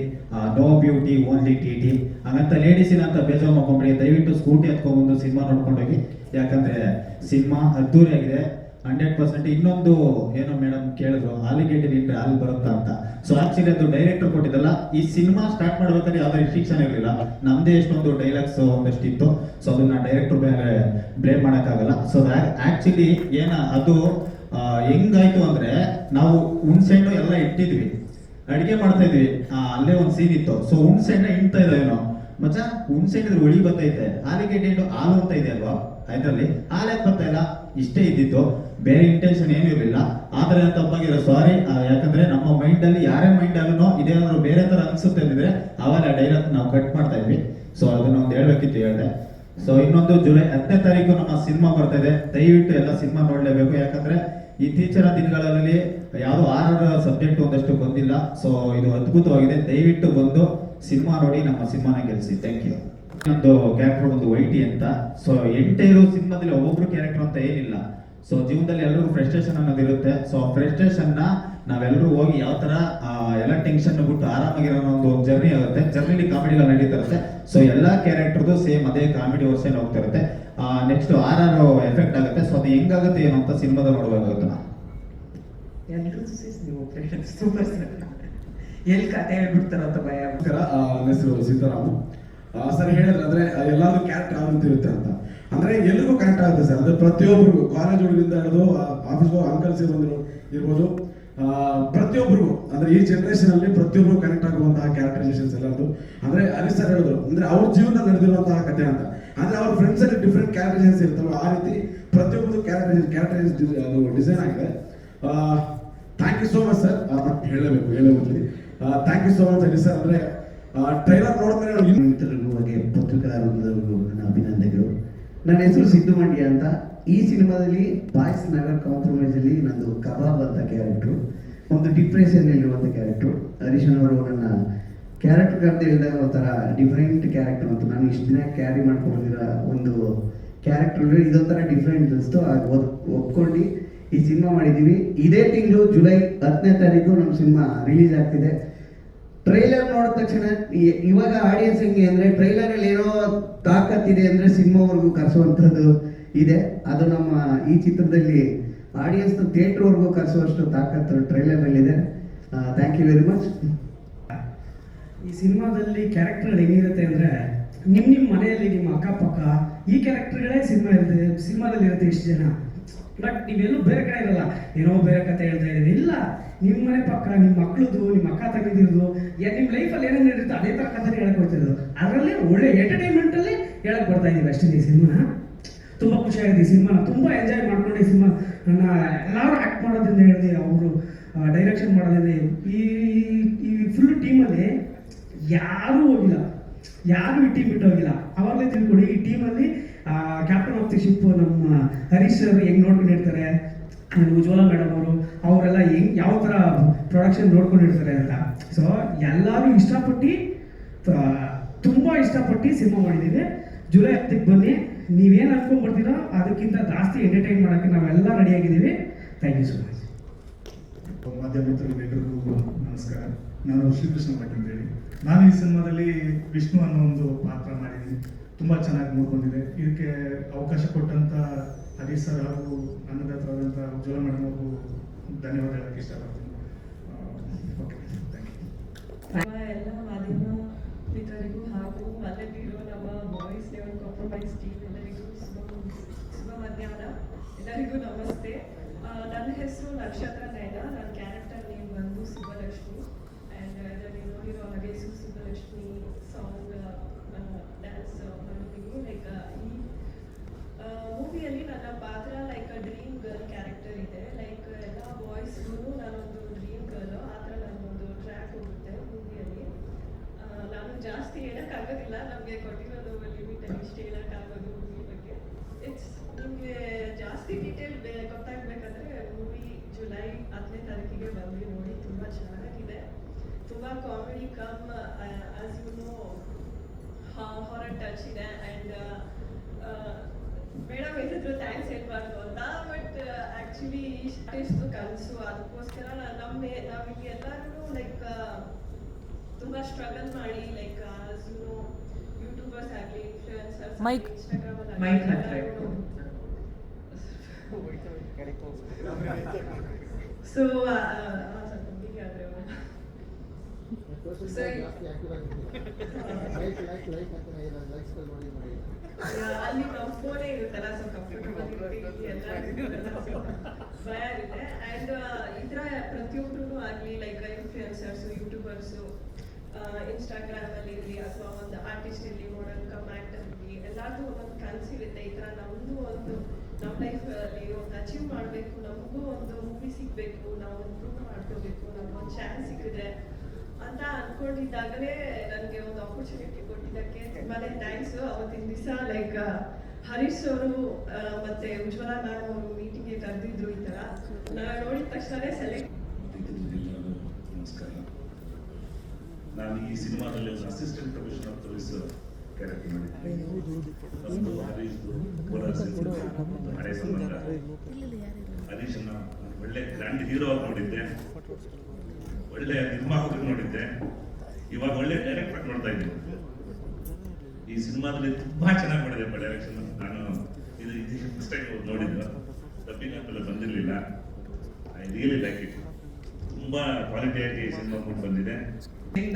ನೋ ಬ್ಯೂಟಿ ಓನ್ಲಿ ಟಿ ಹಂಗಂತ ಲೇಡೀಸಿನ ಅಂತ ಬೇಜಾರು ಮಾಡ್ಕೊಂಡ್ರಿ. ದಯವಿಟ್ಟು ಸ್ಕೂಟಿ ಹತ್ಕೊಂಡ್ಬಂದು ಸಿನಿಮಾ ನೋಡ್ಕೊಂಡೋಗಿ, ಯಾಕಂದ್ರೆ ಸಿನಿಮಾ ಅದ್ದೂರಿ ಆಗಿದೆ 100%. ಇನ್ನೊಂದು ಏನೋ ಮೇಡಮ್ ಕೇಳಿದ್ರು, ಆಲಿಗೇಟರ್ ಇಟ್ಟರೆ ಹಾಲು ಬರುತ್ತಾ ಅಂತ. ಸೊ ಆಕ್ಚುಲಿ ಅದು ಡೈರೆಕ್ಟರ್ ಕೊಟ್ಟಿದ್ದಲ್ಲ. ಈ ಸಿನಿಮಾ ಸ್ಟಾರ್ಟ್ ಮಾಡ್ಬೇಕಾದ್ರೆ ಯಾವ್ದು ರಿಸ್ಟ್ರಿಕ್ಷನ್ ಇರಲಿಲ್ಲ, ನಮ್ದೇ ಎಷ್ಟೊಂದು ಡೈಲಾಗ್ಸ್ ಒಂದಷ್ಟು ಇತ್ತು. ಸೊ ಅದನ್ನ ಡೈರೆಕ್ಟರ್ ಮೇಲೆ ಬ್ಲೇಮ್ ಮಾಡೋಕ್ಕಾಗಲ್ಲ. ಸೊ ಆಕ್ಚುಲಿ ಅದು ಹೆಂಗಾಯ್ತು ಅಂದ್ರೆ, ನಾವು ಹುಣ್ಸೆಹಣ್ಣು ಎಲ್ಲ ಇಟ್ಟಿದ್ವಿ, ಅಡಿಗೆ ಮಾಡ್ತಾ ಇದ್ವಿ, ಅಲ್ಲೇ ಒಂದು ಸೀನ್ ಇತ್ತು. ಸೊ ಹುಣ್ಸೆಹಣ್ಣ ಇಂತ ಇದಾವೆ ನಾವು ಮಚ್ಚ, ಹುಣ್ಸೆಹಣ್ಣಿದ್ರೆ ಒಳಿ ಬರ್ತೈತೆ, ಹಾಲಿಗೆ ಹಾಲು ಅಂತ ಇದೆ ಅಲ್ವಾ, ಇದ್ರಲ್ಲಿ ಹಾಲು ಯಾಕೆ ಬರ್ತಾ ಇಲ್ಲ, ಇಷ್ಟೇ ಇದ್ದಿತ್ತು, ಬೇರೆ ಇಂಟೆನ್ಷನ್ ಏನೂ ಇರಲಿಲ್ಲ. ಆದ್ರೆ ತಪ್ಪಾಗಿರೋ ಸಾರಿ. ಯಾಕಂದ್ರೆ ನಮ್ಮ ಮೈಂಡ್ ಅಲ್ಲಿ ಯಾರೇ ಮೈಂಡ್ ಆಗನೋ ಇದೇನಾದ್ರು ಬೇರೆ ತರ ಅನ್ಸುತ್ತೆ ಅಂದ್ರೆ ಅವಾಗ ಡೈಲಾಗ್ ನಾವು ಕಟ್ ಮಾಡ್ತಾ ಇದ್ವಿ. ಸೊ ಅದನ್ನ ಒಂದು ಹೇಳ್ಬೇಕಿತ್ತು, ಹೇಳಿದೆ. ಸೊ ಇನ್ನೊಂದು ಜುಲೈ 10 ನಮ್ಮ ಸಿನಿಮಾ ಬರ್ತಾ ಇದೆ. ದಯವಿಟ್ಟು ಎಲ್ಲ ಸಿನಿಮಾ ನೋಡ್ಲೇಬೇಕು. ಯಾಕಂದ್ರೆ ಇತ್ತೀಚಿನ ದಿನಗಳಲ್ಲಿ ಯಾವ್ದು ಆರ್ ಸಬ್ಜೆಕ್ಟ್ ಒಂದಷ್ಟು ಬಂದಿಲ್ಲ. ಸೊ ಇದು ಅದ್ಭುತವಾಗಿದೆ. ದಯವಿಟ್ಟು ಬಂದು ಸಿನಿಮಾ ನೋಡಿ, ನಮ್ಮ ಸಿನಿಮಾನ ಗೆಲ್ಸಿ. Thank you. ಒಂದು ಕ್ಯಾರೆಕ್ಟರ್ ಒಂದು ವೈಟಿ ಅಂತ. ಸೊ ಎಂಟೈರು ಸಿನಿಮಾದಲ್ಲಿ ಒಬ್ಬೊಬ್ರು ಕ್ಯಾರೆಕ್ಟರ್ ಅಂತ ಏನಿಲ್ಲ. ಸೊ ಜೀವನದಲ್ಲಿ ಎಲ್ರಿಗೂ ಫ್ರಸ್ಟ್ರೇಷನ್ ಅನ್ನೋದಿರುತ್ತೆ. ಸೊ ಫ್ರಸ್ಟ್ರೇಷನ್ ನ ನಾವೆಲ್ಲರೂ ಹೋಗಿ ಯಾವ ತರ ಎಲ್ಲ ಟೆನ್ಷನ್ ಬಿಟ್ಟು ಆರಾಮಾಗಿರೋ ಒಂದು ಜರ್ನಿ ಆಗುತ್ತೆ. ಜರ್ನಿಲಿ ಕಾಮಿಡಿಗಳು ನಡೀತಾ ಇರುತ್ತೆ. ಸೊ ಎಲ್ಲಾ ಕ್ಯಾರೆಕ್ಟರ್ದು ಸೇಮ್ ಅದೇ ಕಾಮಿಡಿ ವರ್ಷನ್ ಹೋಗ್ತಾ ಇರುತ್ತೆ. ನೆಕ್ಸ್ಟ್ ಆರ್ ಎಫೆಕ್ಟ್ ಆಗುತ್ತೆ. ಸೊ ಅದು ಹೆಂಗಾಗುತ್ತೆ ಏನು ಅಂತ ಸಿನಿಮಾದಲ್ಲಿ ನೋಡಬೇಕಾಗುತ್ತೆ. ಸೂಪರ್ ಸರ್, ಎಲ್ಲಿ ಕತೆ ಹೇಳ್ಬಿಡ್ತಾರೋ ಅಂತ ಭಯ. ನನ್ನ ಹೆಸರು ಸೀತಾರಾಮು. ಸರ್ ಹೇಳಿದ್ರೆ ಅಂದ್ರೆ ಎಲ್ಲಾದ್ರೂ ಕ್ಯಾರೆಕ್ಟರ್ ಯಾವ್ದು ಇರುತ್ತೆ ಅಂತ, ಅಂದ್ರೆ ಎಲ್ರಿಗೂ ಕನೆಕ್ಟ್ ಆಗುತ್ತೆ ಸರ್. ಅಂದ್ರೆ ಪ್ರತಿಯೊಬ್ಬರಿಗೂ, ಕಾಲೇಜ್ ಹುಡುಗರಿಂದ ಹಿಡಿದು ಆಫೀಸ್ ಅಂಕಲ್ಸ್ ಇರ್ಬೋದು, ಪ್ರತಿಯೊಬ್ಬರಿಗೂ ಅಂದ್ರೆ ಈ ಜನರೇಷನ್ ಅಲ್ಲಿ ಪ್ರತಿಯೊಬ್ಬರು ಕನೆಕ್ಟ್ ಆಗುವಂತಹ ಕ್ಯಾರೆಕ್ಟರೈಸೇಷನ್ಸ್ ಎಲ್ಲದು. ಅಂದ್ರೆ ಹರೀಶ್ ಸರ್ ಹೇಳಿದ್ರು, ಅಂದ್ರೆ ಅವ್ರ ಜೀವನ ನಡೆದಿರುವಂತಹ ಕಥೆ ಅಂತ. ಅಂದ್ರೆ ಅವ್ರ ಫ್ರೆಂಡ್ಸ್ ಅಲ್ಲಿ ಡಿಫ್ರೆಂಟ್ ಕ್ಯಾರೆಕ್ಟರೈಸೇಷನ್ಸ್ ಇರ್ತವೆ. ಆ ರೀತಿ ಪ್ರತಿಯೊಬ್ಬರು ಕ್ಯಾರೆಕ್ಟರೈಸೇಷನ್ ಅದು ಡಿಸೈನ್ ಆಗಿದೆ. Thank you so much sir. ಹೇಳಬೇಕು thank you so much Harish sir. ಅಂದ್ರೆ ಟ್ರೈಲರ್ ನೋಡಿದ್ರೆ ಮಿತ್ರರಿಗೂ ಪತ್ರಿಕಾರರಿಗೂ ನನ್ನ ಅಭಿನಂದನೆಗಳು. ನನ್ನ ಹೆಸರು ಸಿದ್ದು ಮಂಡ್ಯ ಅಂತ. ಈ ಸಿನಿಮಾದಲ್ಲಿ ಬಾಯ್ಸ್ ನಗರ್ ಕಾಂಪ್ರಮೈಸ್ ಅಲ್ಲಿ ನಂದು ಕಬಾಬ್ ಅಂತ ಕ್ಯಾರೆಕ್ಟ್ರು, ಒಂದು ಡಿಪ್ರೆಷನ್ ಇರುವಂಥ ಕ್ಯಾರೆಕ್ಟ್ರು. ಹರೀಶನ್ ಅವರು ನನ್ನ ಕ್ಯಾರೆಕ್ಟರ್ ಅಂತ ಹೇಳಿದಾಗ ಒಂಥರ ಡಿಫ್ರೆಂಟ್ ಕ್ಯಾರೆಕ್ಟರ್ ಅಂತ, ನಾನು ಇಷ್ಟು ದಿನ ಕ್ಯಾರಿ ಮಾಡ್ಕೊಂಡಿರೋ ಒಂದು ಕ್ಯಾರೆಕ್ಟರ್ ಇದೊಂಥರ ಡಿಫ್ರೆಂಟ್ ಅನಿಸ್ತು. ಒಪ್ಕೊಂಡು ಈ ಸಿನಿಮಾ ಮಾಡಿದ್ದೀವಿ. ಇದೇ ತಿಂಗಳು ಜುಲೈ 10 ನಮ್ಮ ಸಿನಿಮಾ ರಿಲೀಸ್ ಆಗ್ತಿದೆ. ಟ್ರೈಲರ್ ನೋಡಿದ ತಕ್ಷಣ ಇವಾಗ ಆಡಿಯನ್ಸ್ ಹೆಂಗೆ ಅಂದ್ರೆ, ಟ್ರೈಲರ್ ಅಲ್ಲಿ ಏನೋ ತಾಕತ್ತಿದೆ ಅಂದ್ರೆ ಸಿನಿಮಾವರೆಗೂ ಕರೆಸುವಂಥದ್ದು ಇದೆ. ಅದು ನಮ್ಮ ಈ ಚಿತ್ರದಲ್ಲಿ ಆಡಿಯನ್ಸ್ ಥಿಯೇಟರ್ವರೆಗೂ ಕರೆಸುವಷ್ಟು ತಾಕತ್ತು ಟ್ರೈಲರ್ ಅಲ್ಲಿ ಇದೆ. Thank you very much. ಈ ಸಿನಿಮಾದಲ್ಲಿ ಕ್ಯಾರೆಕ್ಟರ್ಗಳು ಹೆಂಗಿರುತ್ತೆ ಅಂದರೆ ನಿಮ್ಮ ಮನೆಯಲ್ಲಿ ನಿಮ್ಮ ಅಕ್ಕಪಕ್ಕ ಈ ಕ್ಯಾರೆಕ್ಟರ್ಗಳೇ ಸಿನಿಮಾದಲ್ಲಿ ಇರುತ್ತೆ ಇಷ್ಟು ಜನ. ಬಟ್ ನೀವೆಲ್ಲೂ ಬೇರೆ ಕಡೆ ಇರಲ್ಲ, ಏನೋ ಬೇರೆ ಕತೆ ಹೇಳ್ತಾ ಇದ್ದೀವಿ. ಇಲ್ಲ, ನಿಮ್ಮ ಮನೆ ಪಕ್ಕ ನಿಮ್ಮ ಮಕ್ಳದು, ನಿಮ್ಮ ಅಕ್ಕ ತಂಗಿದಿರೋದು, ನಿಮ್ಮ ಲೈಫಲ್ಲಿ ಏನೇನು ಇರುತ್ತೆ ಅದೇ ಥರ ಕಥೆ ಹೇಳಕ್ ಕೊಡ್ತಿರೋದು. ಅದರಲ್ಲಿ ಒಳ್ಳೆ ಎಂಟರ್ಟೈನ್ಮೆಂಟಲ್ಲಿ ಹೇಳಕ್ ಬರ್ತಾ ಇದ್ದೀವಿ ಅಷ್ಟೇ. ಈ ಸಿನಿಮಾನ ತುಂಬ ಖುಷಿಯಾಗಿದೆ. ಈ ಸಿನಿಮಾನ ತುಂಬ ಎಂಜಾಯ್ ಮಾಡ್ಕೊಂಡು ಈ ಸಿನಿಮಾ ನನ್ನ ಎಲ್ಲರೂ ಆ್ಯಕ್ಟ್ ಮಾಡೋದ್ರಿಂದ ಹೇಳಿದೆ, ಅವರು ಡೈರೆಕ್ಷನ್ ಮಾಡೋದ್ರಿಂದ ಈ ಫುಲ್ ಟೀಮಲ್ಲಿ ಯಾರೂ ಹೋಗಿಲ್ಲ, ಯಾರು ಈ ಟೀಮ್ ಬಿಟ್ಟು ಹೋಗಿಲ್ಲ. ಅವಾಗಲೇ ತಿಳ್ಕೊಡಿ, ಈ ಟೀಮಲ್ಲಿ ಕ್ಯಾಪ್ಟನ್ ಆಫ್ ದಿ ಶಿಪ್ ನಮ್ಮ ಹರೀಶ್ ಸರ್ ಹೆಂಗೆ ನೋಡ್ಕೊಂಡಿರ್ತಾರೆ, ಉಜ್ವಲ ಮೇಡಮ್ ಅವರೆಲ್ಲ ಹೆಂಗೆ ಯಾವ ಥರ ಪ್ರೊಡಕ್ಷನ್ ನೋಡ್ಕೊಂಡಿರ್ತಾರೆ ಅಂತ. ಸೊ ಎಲ್ಲರೂ ಇಷ್ಟಪಟ್ಟು ತುಂಬ ಇಷ್ಟಪಟ್ಟು ಸಿನಿಮಾ ಮಾಡಿದ್ದೀವಿ. ಜುಲೈ 10ಕ್ಕೆ ಬನ್ನಿ. ನೀವೇನು ಅನ್ಕೊಂಡ್ಬರ್ತೀರೋ ಅದಕ್ಕಿಂತ ಜಾಸ್ತಿ ಎಂಟರ್ಟೈನ್ ಮಾಡೋಕ್ಕೆ ನಾವೆಲ್ಲ ರೆಡಿಯಾಗಿದ್ದೀವಿ. Thank you so much. ಮಾಧ್ಯಮ ಮಿತ್ರರಿಗೆಲ್ಲರಿಗೂ ನಮಸ್ಕಾರ. ನಾನು ಶ್ರೀಕೃಷ್ಣ ಭಟ್ ಅಂತೇಳಿ. ನಾನು ಈ ಸಿನಿಮಾದಲ್ಲಿ ವಿಷ್ಣು ಅನ್ನೋ ಒಂದು ಪಾತ್ರ ಮಾಡಿದ್ದೀನಿ. ತುಂಬ ಚೆನ್ನಾಗಿ ಮೂಡ್ಬಂದಿದೆ. ಇದಕ್ಕೆ ಅವಕಾಶ ಕೊಟ್ಟಂಥ ಹರೀಶ್ ಸರ್ ಹಾಗೂ ಅನ್ನದಾತರಾದಂಥ ಉಜ್ವಲ ಮೇಡಮ್ ಅವ್ರಿಗೂ ಧನ್ಯವಾದ ಹೇಳಕ್ಕೆ ಇಷ್ಟಪಡ್ತೀನಿ. Okay, thank you. ಎಲ್ಲ ಮಾಧ್ಯಮ ಮಿತ್ರರಿಗೂ ಹಾಗೂ ಮನೆಯಲ್ಲಿರೋ ನಮ್ಮ ಬಾಯ್ಸ್ ಲೆವೆಲ್ ಕಾಂಪ್ರಮೈಸ್ ಟೀಮ್ ಎಲ್ಲರಿಗೂ ಶುಭ ಮಧ್ಯಾಹ್ನ. ಎಲ್ಲರಿಗೂ ನಮಸ್ತೆ. ನನ್ನ ಹೆಸರು ನಕ್ಷತ್ರ ನಯನ. ನನ್ನ ಕ್ಯಾರೆಕ್ಟರ್ ನೇಮ್ ಬಂದು ಸುಬ್ಬಲಕ್ಷ್ಮಿ. ಆ್ಯಂಡ್ ಇದರಲ್ಲಿ ನೋಡಿರೋ ಹಾಗೆ ಸುಬ್ಬಲಕ್ಷ್ಮಿ ಸಾಂಗ್ ಡ್ಯಾನ್ಸ್ ಮಾಡಿದ್ದೀನಿ. ಲೈಕ್ ಈ ಮೂವಿಯಲ್ಲಿ ನನ್ನ ಪಾತ್ರ ಲೈಕ್ ಡ್ರೀಮ್ ಗರ್ಲ್ ಕ್ಯಾರೆಕ್ಟರ್ ಇದೆ. ಲೈಕ್ ಎಲ್ಲ ಬಾಯ್ಸ್ಗೂ ನಾನೊಂದು ಡ್ರೀಮ್ ಗರ್ಲ್, ಆ ಥರ ನನ್ನೊಂದು ಟ್ರ್ಯಾಕ್ ಹೋಗುತ್ತೆ ಮೂವಿಯಲ್ಲಿ. ನಾನು ಜಾಸ್ತಿ ಹೇಳೋಕ್ಕಾಗೋದಿಲ್ಲ, ನಮಗೆ ಕೊಟ್ಟಿರೋದು ಲಿಮಿಟಲ್ಲಿ ಇಷ್ಟು ಹೇಳೋಕ್ಕಾಗೋದು ಮೂವಿ ಬಗ್ಗೆ. ನಿಮಗೆ ಜಾಸ್ತಿ ಡೀಟೇಲ್ ಗೊತ್ತಾಗಬೇಕಂದ್ರೆ ಮೂವಿ ಜುಲೈ 10ನೇ ತಾರೀಕಿಗೆ ಬಂದು ನೋಡಿ. ತುಂಬ ಚೆನ್ನಾಗಿದೆ, ತುಂಬ comedy cum as you know horror touch ಇದೆ. ಆ್ಯಂಡ್ ಮೇಡಮ್ ಹೇಳಿದ್ರು ಥ್ಯಾಂಕ್ಸ್ ಹೇಳ್ಬಾರ್ದು ಅಂತ, ಬಟ್ ಆ್ಯಕ್ಚುಲಿ ಇಷ್ಟು ಕನಸು. ಅದಕ್ಕೋಸ್ಕರ ನಾವಿಲ್ಲಿ ಎಲ್ಲರೂ ಲೈಕ್ ತುಂಬ ಸ್ಟ್ರಗಲ್ ಮಾಡಿ ಲೈಕ್ ಯೂಟ್ಯೂಬರ್ಸ್ ಆಗಲಿ, ಇನ್ಫ್ಲುಯೆನ್ಸರ್ಸ್, ಇನ್ಸ್ಟಾಗ್ರಾಮಲ್ಲಿ ಸೊ ಸ್ವಲ್ಪ ಬಿಗಿ ಆದರೆ ಅಲ್ಲಿ ನಮ್ಮ ಫೋನೇ ಇರುತ್ತಲ್ಲ, ಸೊ ಕಂಫರ್ಟಬಲ್ ಎಲ್ಲ ಭಯ ಇದೆ. ಆ್ಯಂಡ್ ಈ ಥರ ಪ್ರತಿಯೊಬ್ಬರೂ ಆಗಲಿ ಲೈಕ್ ಇನ್ಫ್ಲುಯೆನ್ಸರ್ಸು, ಯೂಟ್ಯೂಬರ್ಸು, ಇನ್ಸ್ಟಾಗ್ರಾಮಲ್ಲಿ ಇರಲಿ ಅಥವಾ ಒಂದು ಆರ್ಟಿಸ್ಟ್ ಇರಲಿ, ಮಾಡಲ್ ಕಮ್ ಆ್ಯಕ್ಟರ್ ಇರಲಿ, ಎಲ್ಲರಿಗೂ ಒಂದೊಂದು ಕನಸಿರುತ್ತೆ. ಈ ಥರ ನಮ್ಮದು ಒಂದು ನಮ್ಮ ಲೈಫಲ್ಲಿ ಒಂದು ಅಚೀವ್ ಮಾಡಬೇಕು, ನಮಗೂ ಒಂದು ಮೂವಿ ಸಿಗಬೇಕು, ನಾವು ಒಂದು ಪ್ರೂವ್ ಮಾಡ್ಕೋಬೇಕು, ನಮಗೊಂದು ಚಾನ್ಸ್ ಸಿಕ್ಕಿದ್ರೆ ಅಂತ ಅಂದ್ಕೊಂಡಿದ್ದಾಗಲೇ ನನಗೆ ಒಂದು ಆಪರ್ಚುನಿಟಿ ಕೊಟ್ಟಿದ್ದಕ್ಕೆ ತುಂಬಾ ಥ್ಯಾಂಕ್ಸು. ಅವತ್ತಿನ ದಿವಸ ಲೈಕ್ ಹರೀಶ್ ಅವರು ಮತ್ತು ಉಜ್ವಲ ಮ್ಯಾಮ್ ಅವರು ಮೀಟಿಂಗ್ಗೆ ಕರೆದಿದ್ರು. ಈ ಥರ ನಾನು ನೋಡಿದ ತಕ್ಷಣ ಸೆಲೆಕ್ಟ್. ನಮಸ್ಕಾರ. ನಾನು ಈ ಸಿನಿಮಾದಲ್ಲಿ ಒಂದು assistant commissioner of police character ಮಾಡಿದ್ದೀನಿ. ಹಳೆ ಸಂಬಂಧ. ಹರೀಶನ್ನ ಒಳ್ಳೆ ಗ್ರ್ಯಾಂಡ್ ಹೀರೋ ಆಗಿ ನೋಡಿದ್ದೆ, ಒಳ್ಳೆ ನಿರ್ಮಾಪಕರು ನೋಡಿದ್ದೆ, ಇವಾಗ ಒಳ್ಳೆ ಡೈರೆಕ್ಟರ್ ನೋಡ್ತಾ ಇದ್ದೀನಿ. ಈ ಸಿನಿಮಾದಲ್ಲಿ ತುಂಬಾ ಚೆನ್ನಾಗಿ ಮಾಡಿದೆ ಡೈರೆಕ್ಷನ್. ನಾನು ಇದು ಫಸ್ಟ್ ಟೈಮ್ ನೋಡಿದ್ದು, ಡಬ್ಬಿಂಗ್ ಆ್ಯಪ್ ಎಲ್ಲ ಬಂದಿರಲಿಲ್ಲ. I really like it. ತುಂಬಾ ಕ್ವಾಲಿಟಿಯಾಗಿ ಸಿನಿಮಾ ಕೂಡ ಬಂದಿದೆ.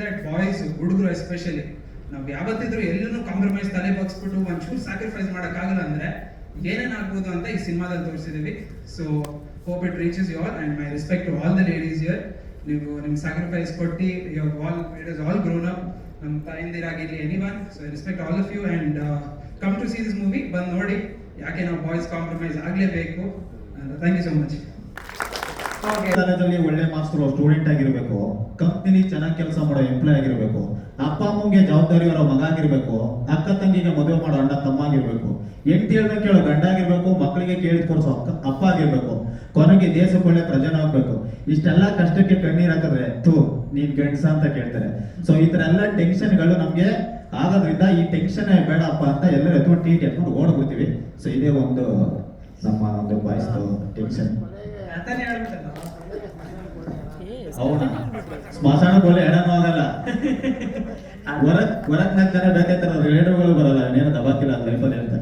ದಟ್ ಬಾಯ್ಸ್, ಹುಡುಗರು ಎಸ್ಪೆಷಲಿ, ನಾವು ಯಾವತ್ತಿದ್ರು ಎಲ್ಲೂ ಕಾಂಪ್ರಮೈಸ್ ತಲೆ ಬಗ್ಸ್ಬಿಟ್ಟು ಒಂಚೂರು ಸ್ಯಾಕ್ರಿಫೈಸ್ ಮಾಡೋಕ್ಕಾಗಲ್ಲ ಅಂದರೆ ಏನೇನಾಗ್ಬೋದು ಅಂತ ಈ ಸಿನಿಮಾದಲ್ಲಿ ತೋರಿಸಿದ್ದೀವಿ. So hope it reaches you all and my respect to all the ladies here. ನೀವು ನಿಮ್ಮ ಸ್ಯಾಕ್ರಿಫೈಸ್ ಕೊಟ್ಟು you all it is all grown up. ನಮ್ಮ ತಾಯಿಂದಿರಾಗಿರಲಿ anyone. So I respect all of you and come to see this movie. ಬಂದು ನೋಡಿ, ಯಾಕೆ ನಾವು ಬಾಯ್ಸ್ ಕಾಂಪ್ರಮೈಸ್ ಆಗಲೇಬೇಕು. Thank you so much. ಕಾಲೇಜಲ್ಲಿ ಒಳ್ಳೆ ಮಾಸ್ಟರ್ ಸ್ಟೂಡೆಂಟ್ ಆಗಿರ್ಬೇಕು, ಕಂಪ್ನಿ ಚೆನ್ನಾಗಿ ಕೆಲಸ ಮಾಡೋ ಎಂಪ್ಲಾಯ್ ಆಗಿರ್ಬೇಕು, ಅಪ್ಪ ಅಮ್ಮಂಗೆ ಜವಾಬ್ದಾರಿ ಇರೋ ಮಗ ಆಗಿರ್ಬೇಕು, ಅಕ್ಕ ತಂಗಿಗೆ ಮದುವೆ ಮಾಡೋ ಅಣ್ಣ ತಮ್ಮ ಆಗಿರ್ಬೇಕು, ಹೆಂಡತಿ ಹೇಳ್ದಂಗೆ ಕೇಳೋ ಗಂಡ ಆಗಿರ್ಬೇಕು, ಮಕ್ಕಳಿಗೆ ಕೇಳಿದ್ ಕೊಡ್ಸೋ ಅಪ್ಪ ಆಗಿರ್ಬೇಕು, ಕೊನೆಗೆ ದೇಶಕ್ಕೆ ಒಳ್ಳೆ ಪ್ರಜೆನ ಆಗ್ಬೇಕು. ಇಷ್ಟೆಲ್ಲ ಕಷ್ಟಕ್ಕೆ ಕಣ್ಣೀರ್ ಹಾಕಿದ್ರೆ ನೀನ್ ಗಂಡಸ ಅಂತ ಕೇಳ್ತಾರೆ. ಸೊ ಈ ತರ ಎಲ್ಲ ಟೆನ್ಷನ್ಗಳು ನಮ್ಗೆ ಆಗೋದ್ರಿಂದ ಈ ಟೆನ್ಷನ್ ಬೇಡಪ್ಪ ಅಂತ ಎಲ್ಲರೂ ಎತ್ಕೊಂಡು ಟೀಟ್ ಎತ್ಕೊಂಡು ಓಡ್ಬಿಡ್ತೀವಿ. ಸೊ ಇದೇ ಒಂದು ನಮ್ಮ ಒಂದು ಬಾಯ್ಸ್ ಟೆನ್ಷನ್. ಹೌದಾ, ಸ್ಮಶಾನ ಬೋಲೆ ಎಡನೂ ಆಗಲ್ಲ, ಹೊರಗ್ ನಗ್ತಾನೆ ಬೇಕೈತೆ ರೇಡಿಯೋಗಳು ಬರಲ್ಲ, ಏನೇನು ದಬಾಕಿಲ್ಲ ಲೈಫಲ್ಲಿ ಅಂತ.